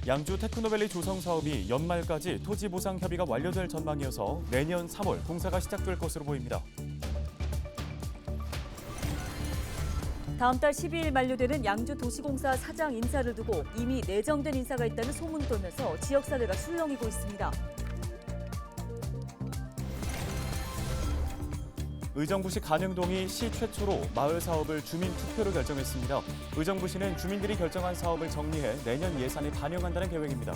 양주 테크노밸리 조성 사업이 연말까지 토지 보상 협의가 완료될 전망이어서 내년 3월 공사가 시작될 것으로 보입니다. 다음 달 12일 만료되는 양주도시공사 사장 인사를 두고 이미 내정된 인사가 있다는 소문이 돌면서 지역사회가 술렁이고 있습니다. 의정부시 간흥동이 시 최초로 마을 사업을 주민 투표로 결정했습니다. 의정부시는 주민들이 결정한 사업을 정리해 내년 예산에 반영한다는 계획입니다.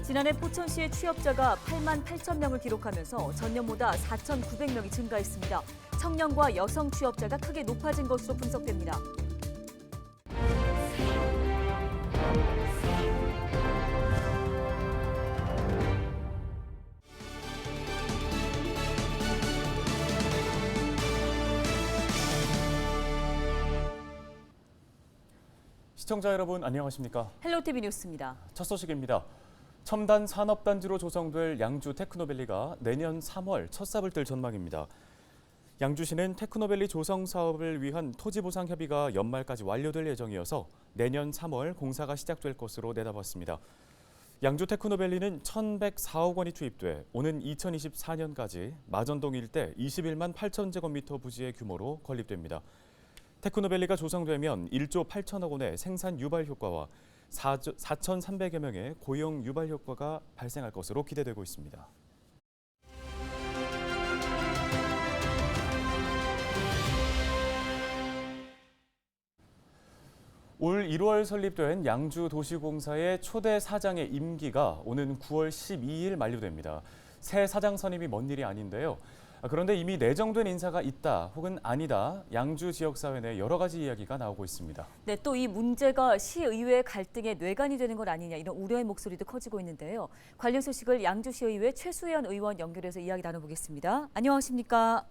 지난해 포천시의 취업자가 8만 8천 명을 기록하면서 전년보다 4,900명이 증가했습니다. 청년과 여성 취업자가 크게 높아진 것으로 분석됩니다. 시청자 여러분 안녕하십니까? 헬로티비 뉴스입니다. 첫 소식입니다. 첨단 산업단지로 조성될 양주 테크노밸리가 내년 3월 첫 삽을 뜰 전망입니다. 양주시는 테크노밸리 조성 사업을 위한 토지 보상 협의가 연말까지 완료될 예정이어서 내년 3월 공사가 시작될 것으로 내다봤습니다. 양주 테크노밸리는 1,104억 원이 투입돼 오는 2024년까지 마전동 일대 21만 8천 제곱미터 부지의 규모로 건립됩니다. 테크노밸리가 조성되면 1조 8천억 원의 생산 유발 효과와 4,300여 명의 고용 유발 효과가 발생할 것으로 기대되고 있습니다. 올 1월 설립된 양주도시공사의 초대 사장의 임기가 오는 9월 12일 만료됩니다. 새 사장 선임이 먼 일이 아닌데요. 그런데 이미 내정된 인사가 있다 혹은 아니다 양주 지역사회 내 여러 가지 이야기가 나오고 있습니다. 네, 또 이 문제가 시의회 갈등의 뇌관이 되는 것 아니냐 이런 우려의 목소리도 커지고 있는데요. 관련 소식을 양주시의회 최수연 의원 연결해서 이야기 나눠보겠습니다. 안녕하십니까?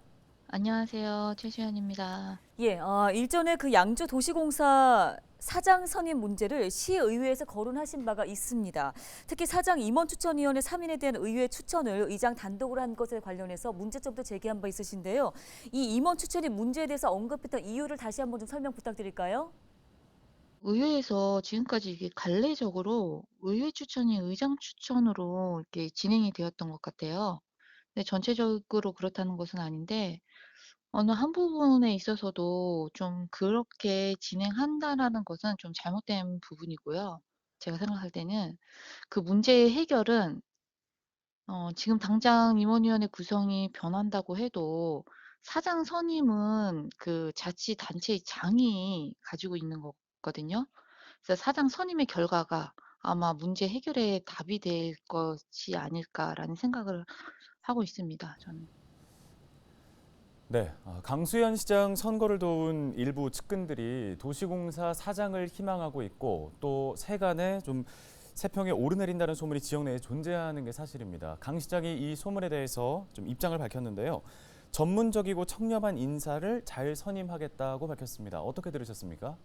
안녕하세요. 최수연입니다. 예, 일전에 그 양주도시공사 사장 선임 문제를 시의회에서 거론하신 바가 있습니다. 특히 사장 임원 추천위원회 3인에 대한 의회 추천을 의장 단독으로 한 것에 관련해서 문제점도 제기한 바 있으신데요. 이 임원 추천이 문제에 대해서 언급했던 이유를 다시 한번 좀 설명 부탁드릴까요? 의회에서 지금까지 이게 관례적으로 의회 추천이 의장 추천으로 이렇게 진행이 되었던 것 같아요. 근데 전체적으로 그렇다는 것은 아닌데 어느 한 부분에 있어서도 좀 그렇게 진행한다라는 것은 좀 잘못된 부분이고요. 제가 생각할 때는 그 문제의 해결은 지금 당장 임원위원회 구성이 변한다고 해도 사장 선임은 그 자치단체의 장이 가지고 있는 거거든요. 그래서 사장 선임의 결과가 아마 문제 해결의 답이 될 것이 아닐까라는 생각을 하고 있습니다, 저는. 네, 강수현 시장 선거를 도운 일부 측근들이 도시공사 사장을 희망하고 있고 또 세간에 좀 세평에 오르내린다는 소문이 지역 내에 존재하는 게 사실입니다. 강 시장이 이 소문에 대해서 좀 입장을 밝혔는데요. 전문적이고 청렴한 인사를 잘 선임하겠다고 밝혔습니다. 어떻게 들으셨습니까?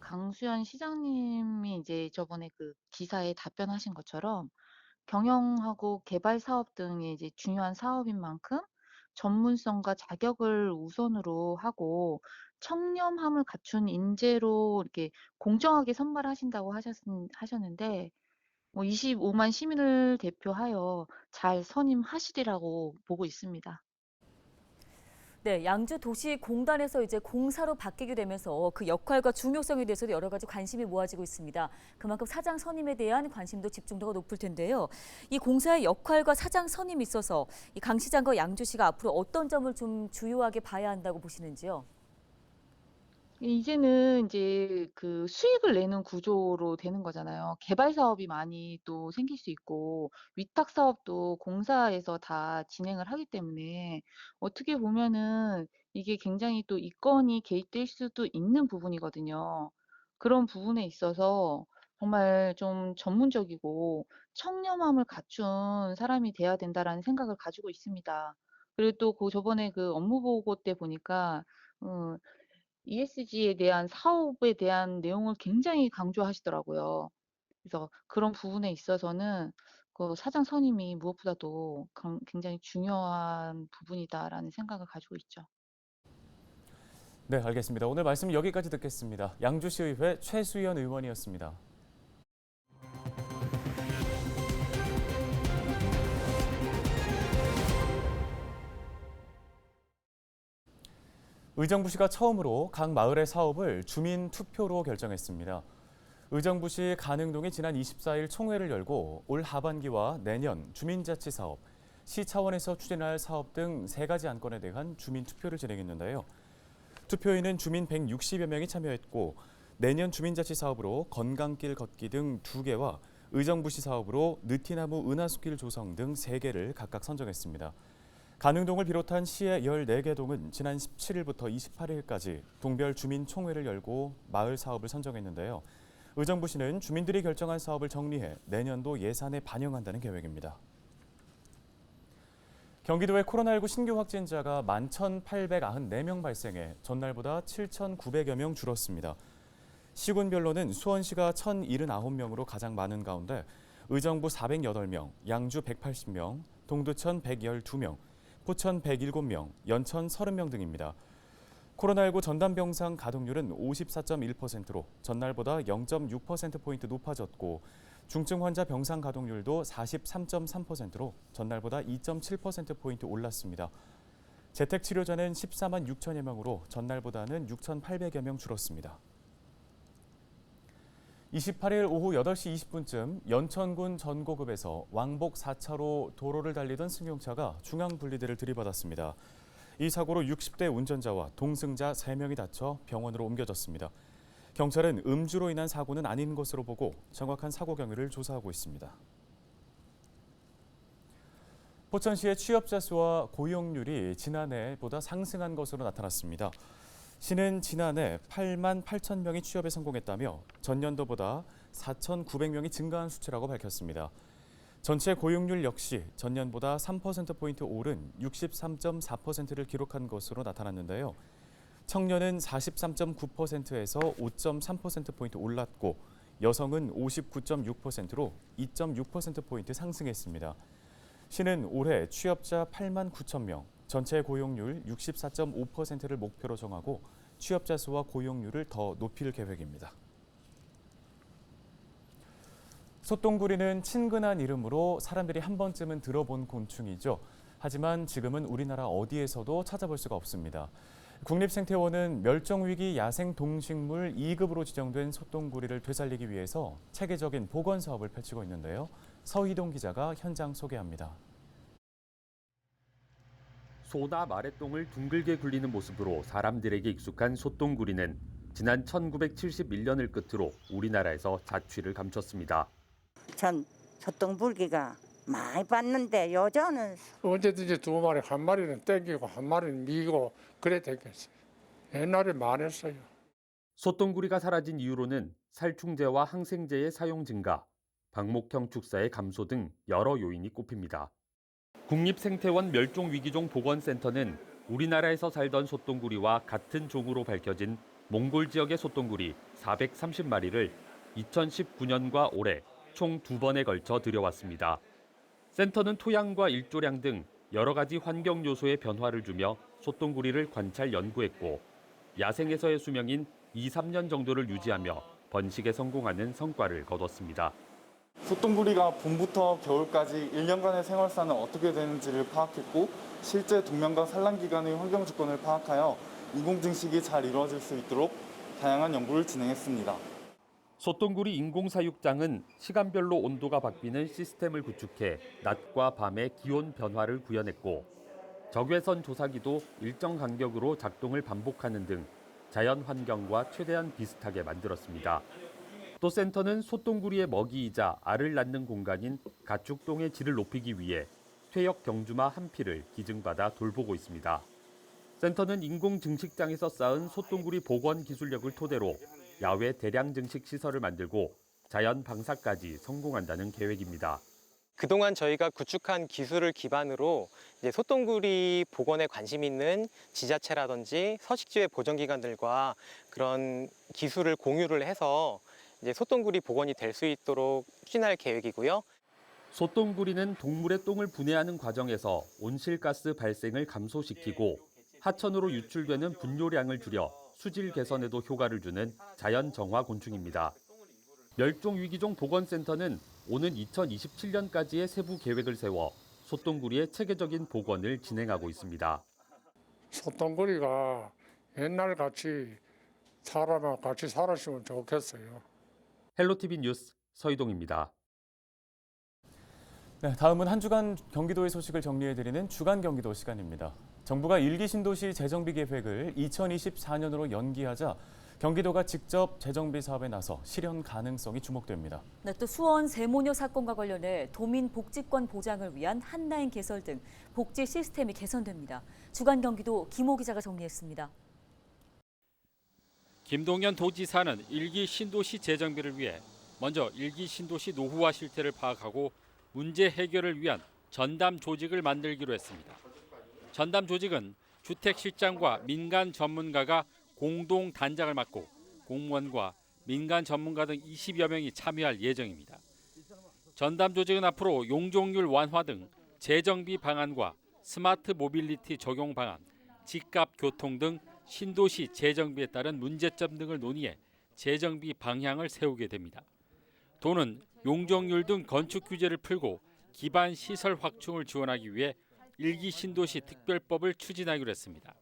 강수현 시장님이 이제 저번에 그 기사에 답변하신 것처럼 경영하고 개발 사업 등의 이제 중요한 사업인 만큼 전문성과 자격을 우선으로 하고 청렴함을 갖춘 인재로 이렇게 공정하게 선발하신다고 하셨는데 뭐 25만 시민을 대표하여 잘 선임하시리라고 보고 있습니다. 네, 양주도시공단에서 이제 공사로 바뀌게 되면서 그 역할과 중요성에 대해서도 여러 가지 관심이 모아지고 있습니다. 그만큼 사장 선임에 대한 관심도 집중도가 높을 텐데요. 이 공사의 역할과 사장 선임이 있어서 이 강 시장과 양주시가 앞으로 어떤 점을 좀 주요하게 봐야 한다고 보시는지요? 이제는 이제 그 수익을 내는 구조로 되는 거잖아요. 개발 사업이 많이 또 생길 수 있고 위탁 사업도 공사에서 다 진행을 하기 때문에 어떻게 보면은 이게 굉장히 또 이권이 개입될 수도 있는 부분이거든요. 그런 부분에 있어서 정말 좀 전문적이고 청렴함을 갖춘 사람이 돼야 된다라는 생각을 가지고 있습니다. 그리고 또 그 저번에 그 업무 보고 때 보니까 어 ESG에 대한 사업에 대한 내용을 굉장히 강조하시더라고요. 그래서 그런 부분에 있어서는 그 사장 선임이 무엇보다도 굉장히 중요한 부분이다라는 생각을 가지고 있죠. 네, 알겠습니다. 오늘 말씀 여기까지 듣겠습니다. 양주시의회 최수연 의원이었습니다. 의정부시가 처음으로 각 마을의 사업을 주민 투표로 결정했습니다. 의정부시 가능동이 지난 24일 총회를 열고 올 하반기와 내년 주민자치 사업, 시 차원에서 추진할 사업 등 3가지 안건에 대한 주민 투표를 진행했는데요. 투표에는 주민 160여 명이 참여했고 내년 주민자치 사업으로 건강길 걷기 등 2개와 의정부시 사업으로 느티나무 은하수길 조성 등 3개를 각각 선정했습니다. 가능동을 비롯한 시의 14개 동은 지난 17일부터 28일까지 동별 주민총회를 열고 마을 사업을 선정했는데요. 의정부시는 주민들이 결정한 사업을 정리해 내년도 예산에 반영한다는 계획입니다. 경기도의 코로나19 신규 확진자가 11,894명 발생해 전날보다 7,900여 명 줄었습니다. 시군별로는 수원시가 1,079명으로 가장 많은 가운데 의정부 408명, 양주 180명, 동두천 112명, 포천 107명, 연천 30명 등입니다. 코로나19 전담병상 가동률은 54.1%로 전날보다 0.6%포인트 높아졌고 중증 환자 병상 가동률도 43.3%로 전날보다 2.7%포인트 올랐습니다. 재택치료자는 14만 6천여 명으로 전날보다는 6,800여 명 줄었습니다. 28일 오후 8시 20분쯤 연천군 전고급에서 왕복 4차로 도로를 달리던 승용차가 중앙분리대를 들이받았습니다. 이 사고로 60대 운전자와 동승자 3명이 다쳐 병원으로 옮겨졌습니다. 경찰은 음주로 인한 사고는 아닌 것으로 보고 정확한 사고 경위를 조사하고 있습니다. 포천시의 취업자 수와 고용률이 지난해보다 상승한 것으로 나타났습니다. 시는 지난해 8만 8천 명이 취업에 성공했다며 전년도보다 4,900명이 증가한 수치라고 밝혔습니다. 전체 고용률 역시 전년보다 3%포인트 오른 63.4%를 기록한 것으로 나타났는데요. 청년은 43.9%에서 5.3%포인트 올랐고 여성은 59.6%로 2.6%포인트 상승했습니다. 시는 올해 취업자 8만 9천 명, 전체 고용률 64.5%를 목표로 정하고 취업자 수와 고용률을 더 높일 계획입니다. 솥동구리는 친근한 이름으로 사람들이 한 번쯤은 들어본 곤충이죠. 하지만 지금은 우리나라 어디에서도 찾아볼 수가 없습니다. 국립생태원은 멸종위기 야생동식물 2급으로 지정된 솥동구리를 되살리기 위해서 체계적인 복원 사업을 펼치고 있는데요. 서희동 기자가 현장 소개합니다. 소나 말의 똥을 둥글게 굴리는 모습으로 사람들에게 익숙한 솥동구리는 지난 1971년을 끝으로 우리나라에서 자취를 감췄습니다. 전 솥동불기가 많이 봤는데 요즘은 언제든지 2마리, 한 마리는 땡기고 한 마리는 미고 그래 되겠어요. 옛날에 많았어요. 솥동구리가 사라진 이유로는 살충제와 항생제의 사용 증가, 방목형 축사의 감소 등 여러 요인이 꼽힙니다. 국립생태원 멸종위기종 복원센터는 우리나라에서 살던 솥동구리와 같은 종으로 밝혀진 몽골 지역의 솥동구리 430마리를 2019년과 올해 총 2번에 걸쳐 들여왔습니다. 센터는 토양과 일조량 등 여러 가지 환경 요소의 변화를 주며 솥동구리를 관찰 연구했고 야생에서의 수명인 2-3년 정도를 유지하며 번식에 성공하는 성과를 거뒀습니다. 솥동구리가 봄부터 겨울까지 1년간의 생활사는 어떻게 되는지를 파악했고 실제 동면과 산란 기간의 환경 조건을 파악하여 인공증식이 잘 이루어질 수 있도록 다양한 연구를 진행했습니다. 솥동구리 인공사육장은 시간별로 온도가 바뀌는 시스템을 구축해 낮과 밤의 기온 변화를 구현했고 적외선 조사기도 일정 간격으로 작동을 반복하는 등 자연 환경과 최대한 비슷하게 만들었습니다. 또 센터는 솥동구리의 먹이이자 알을 낳는 공간인 가축동의 질을 높이기 위해 퇴역 경주마 한 피를 기증받아 돌보고 있습니다. 센터는 인공증식장에서 쌓은 솥동구리 복원 기술력을 토대로 야외 대량 증식 시설을 만들고 자연 방사까지 성공한다는 계획입니다. 그동안 저희가 구축한 기술을 기반으로 이제 솥동구리 복원에 관심 있는 지자체라든지 서식지회 보전기관들과 그런 기술을 공유를 해서 이제 솥동구리 복원이 될 수 있도록 추진할 계획이고요. 솥동구리는 동물의 똥을 분해하는 과정에서 온실가스 발생을 감소시키고 하천으로 유출되는 분뇨량을 줄여 수질 개선에도 효과를 주는 자연 정화 곤충입니다. 멸종위기종 보건센터는 오는 2027년까지의 세부 계획을 세워 솥동구리의 체계적인 복원을 진행하고 있습니다. 솥동구리가 옛날 같이 사람하고 같이 살았으면 좋겠어요. 헬로티비 뉴스 서희동입니다. 네, 다음은 한 주간 경기도의 소식을 정리해드리는 주간 경기도 시간입니다. 정부가 1기 신도시 재정비 계획을 2024년으로 연기하자 경기도가 직접 재정비 사업에 나서 실현 가능성이 주목됩니다. 네, 또 수원 세모녀 사건과 관련해 도민 복지권 보장을 위한 한라인 개설 등 복지 시스템이 개선됩니다. 주간 경기도 김호 기자가 정리했습니다. 김동연 도지사는 1기 신도시 재정비를 위해 먼저 1기 신도시 노후화 실태를 파악하고 문제 해결을 위한 전담 조직을 만들기로 했습니다. 전담 조직은 주택실장과 민간 전문가가 공동 단장을 맡고 공무원과 민간 전문가 등 20여 명이 참여할 예정입니다. 전담 조직은 앞으로 용적률 완화 등 재정비 방안과 스마트 모빌리티 적용 방안, 집값 교통 등 신도시 재정비에 따른 문제점 등을 논의해 재정비 방향을 세우게 됩니다. 도는 용적률 등 건축 규제를 풀고 기반 시설 확충을 지원하기 위해 1기 신도시 특별법을 추진하기로 했습니다.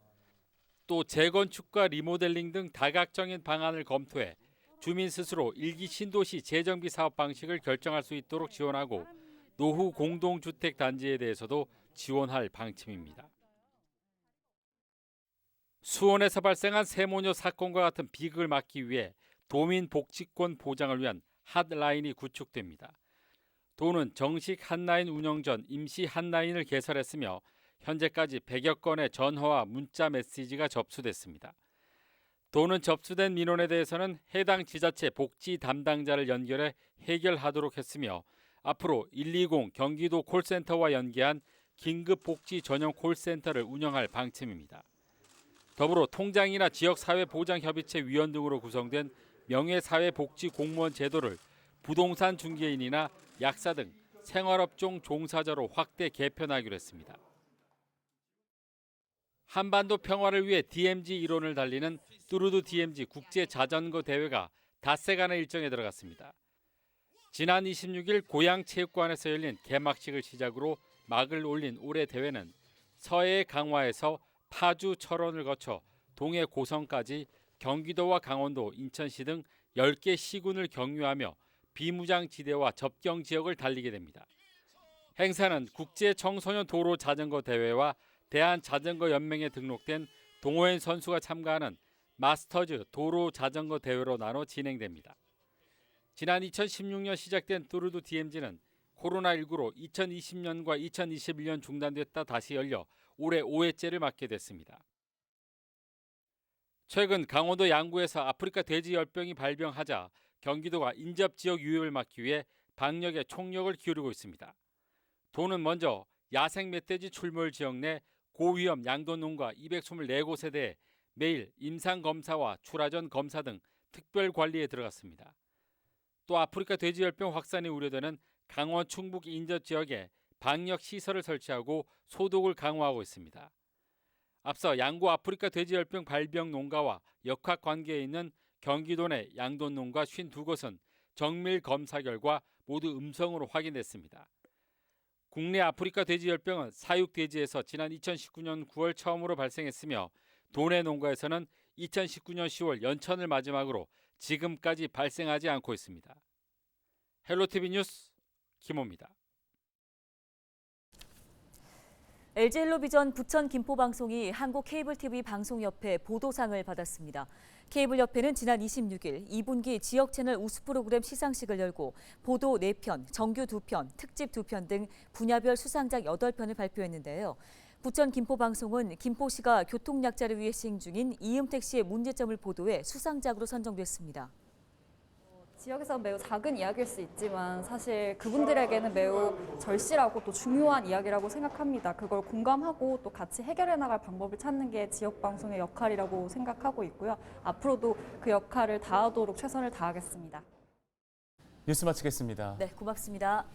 또 재건축과 리모델링 등 다각적인 방안을 검토해 주민 스스로 1기 신도시 재정비 사업 방식을 결정할 수 있도록 지원하고 노후 공동주택 단지에 대해서도 지원할 방침입니다. 수원에서 발생한 세모녀 사건과 같은 비극을 막기 위해 도민 복지권 보장을 위한 핫라인이 구축됩니다. 도는 정식 핫라인 운영 전 임시 핫라인을 개설했으며 현재까지 100여 건의 전화와 문자 메시지가 접수됐습니다. 도는 접수된 민원에 대해서는 해당 지자체 복지 담당자를 연결해 해결하도록 했으며 앞으로 120 경기도 콜센터와 연계한 긴급복지 전용 콜센터를 운영할 방침입니다. 더불어 통장이나 지역사회보장협의체 위원 등으로 구성된 명예사회복지 공무원 제도를 부동산 중개인이나 약사 등 생활업종 종사자로 확대 개편하기로 했습니다. 한반도 평화를 위해 DMZ 일원을 달리는 뚜루드 DMZ 국제자전거 대회가 닷새간의 일정에 들어갔습니다. 지난 26일 고양체육관에서 열린 개막식을 시작으로 막을 올린 올해 대회는 서해 강화에서 파주 철원을 거쳐 동해 고성까지 경기도와 강원도, 인천시 등 10개 시군을 경유하며 비무장지대와 접경 지역을 달리게 됩니다. 행사는 국제청소년 도로 자전거 대회와 대한자전거연맹에 등록된 동호인 선수가 참가하는 마스터즈 도로 자전거 대회로 나눠 진행됩니다. 지난 2016년 시작된 뚜루드 DMZ는 코로나19로 2020년과 2021년 중단됐다 다시 열려 올해 5회째를 맞게 됐습니다. 최근 강원도 양구에서 아프리카 돼지열병이 발병하자 경기도가 인접지역 유입을 막기 위해 방역에 총력을 기울이고 있습니다. 도는 먼저 야생 멧돼지 출몰 지역 내 고위험 양돈농가 224곳에 대해 매일 임상검사와 출하전 검사 등 특별관리에 들어갔습니다. 또 아프리카 돼지열병 확산이 우려되는 강원 충북 인접 지역에 방역시설을 설치하고 소독을 강화하고 있습니다. 앞서 양구 아프리카 돼지열병 발병 농가와 역학관계에 있는 경기도 내 양돈농가 52곳은 정밀 검사 결과 모두 음성으로 확인됐습니다. 국내 아프리카 돼지열병은 사육돼지에서 지난 2019년 9월 처음으로 발생했으며 도내 농가에서는 2019년 10월 연천을 마지막으로 지금까지 발생하지 않고 있습니다. 헬로티비 뉴스 김호입니다. LG헬로비전 부천 김포방송이 한국케이블TV 방송협회 보도상을 받았습니다. 케이블협회는 지난 26일 2분기 지역채널 우수 프로그램 시상식을 열고 보도 4편, 정규 2편, 특집 2편 등 분야별 수상작 8편을 발표했는데요. 부천 김포방송은 김포시가 교통약자를 위해 시행 중인 이음택 씨의 문제점을 보도해 수상작으로 선정됐습니다. 지역에서 매우 작은 이야기일 수 있지만 사실 그분들에게는 매우 절실하고 또 중요한 이야기라고 생각합니다. 그걸 공감하고 또 같이 해결해 나갈 방법을 찾는 게 지역방송의 역할이라고 생각하고 있고요. 앞으로도 그 역할을 다하도록 최선을 다하겠습니다. 뉴스 마치겠습니다. 네, 고맙습니다.